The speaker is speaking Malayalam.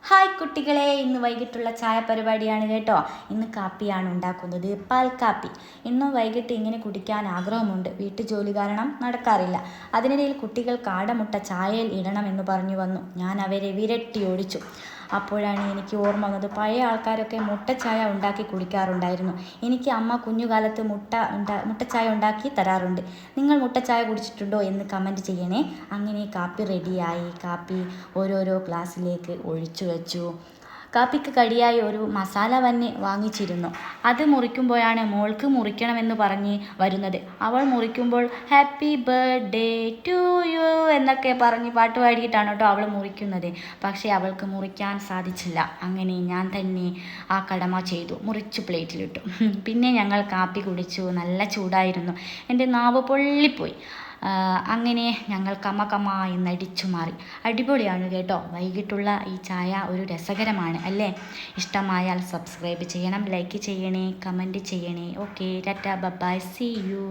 ഹായ് കുട്ടികളെ, ഇന്ന് വൈകിട്ടുള്ള ചായ പരിപാടിയാണ് കേട്ടോ. ഇന്ന് കാപ്പിയാണ് ഉണ്ടാക്കുന്നത്, പാൽ കാപ്പി. ഇന്നും വൈകിട്ട് ഇങ്ങനെ കുടിക്കാൻ ആഗ്രഹമുണ്ട്. വീട്ടുജോലി കാരണം നടക്കാറില്ല. അതിനിടയിൽ കുട്ടികൾ കാടമുട്ട ചായയിൽ ഇടണമെന്ന് പറഞ്ഞു വന്നു. ഞാൻ അവരെ വിരട്ടി ഓടിച്ചു. അപ്പോഴാണ് എനിക്ക് ഓർമ്മ വന്നത്, പഴയ ആൾക്കാരൊക്കെ മുട്ടച്ചായ ഉണ്ടാക്കി കുടിക്കാറുണ്ടായിരുന്നു. എനിക്ക് അമ്മ കുഞ്ഞുകാലത്ത് മുട്ടച്ചായ ഉണ്ടാക്കി തരാറുണ്ട്. നിങ്ങൾ മുട്ടച്ചായ കുടിച്ചിട്ടുണ്ടോ എന്ന് കമൻറ്റ് ചെയ്യണേ. അങ്ങനെ കാപ്പി റെഡിയായി. കാപ്പി ഓരോരോ ഗ്ലാസ്സിലേക്ക് ഒഴിച്ചു വെച്ചു. കാപ്പിക്ക് കടിയായി ഒരു മസാല വന്നി വാങ്ങിച്ചിരുന്നു. അത് മുറിക്കുമ്പോഴാണ് മോൾക്ക് മുറിക്കണമെന്ന് പറഞ്ഞ് വരുന്നത്. അവൾ മുറിക്കുമ്പോൾ ഹാപ്പി ബർത്ത്ഡേ ടു യു എന്നൊക്കെ പറഞ്ഞ് പാട്ട് പാടിയിട്ടാണ് കേട്ടോ അവൾ മുറിക്കുന്നത്. പക്ഷേ അവൾക്ക് മുറിക്കാൻ സാധിച്ചില്ല. അങ്ങനെ ഞാൻ തന്നെ ആ കടമ ചെയ്തു, മുറിച്ചു പ്ലേറ്റിലിട്ടു. പിന്നെ ഞങ്ങൾ കാപ്പി കുടിച്ചു. നല്ല ചൂടായിരുന്നു. എൻ്റെ നാവ് പൊള്ളിപ്പോയി. അങ്ങനെ ഞങ്ങൾ കമ എന്നടിച്ചു മാറി. അടിപൊളിയാണ് കേട്ടോ. വൈകിട്ടുള്ള ഈ ചായ ഒരു രസകരമാണ് അല്ലേ? ഇഷ്ടമായാൽ സബ്സ്ക്രൈബ് ചെയ്യണം, ലൈക്ക് ചെയ്യണേ, കമൻറ്റ് ചെയ്യണേ. Okay, tata, bye, see U.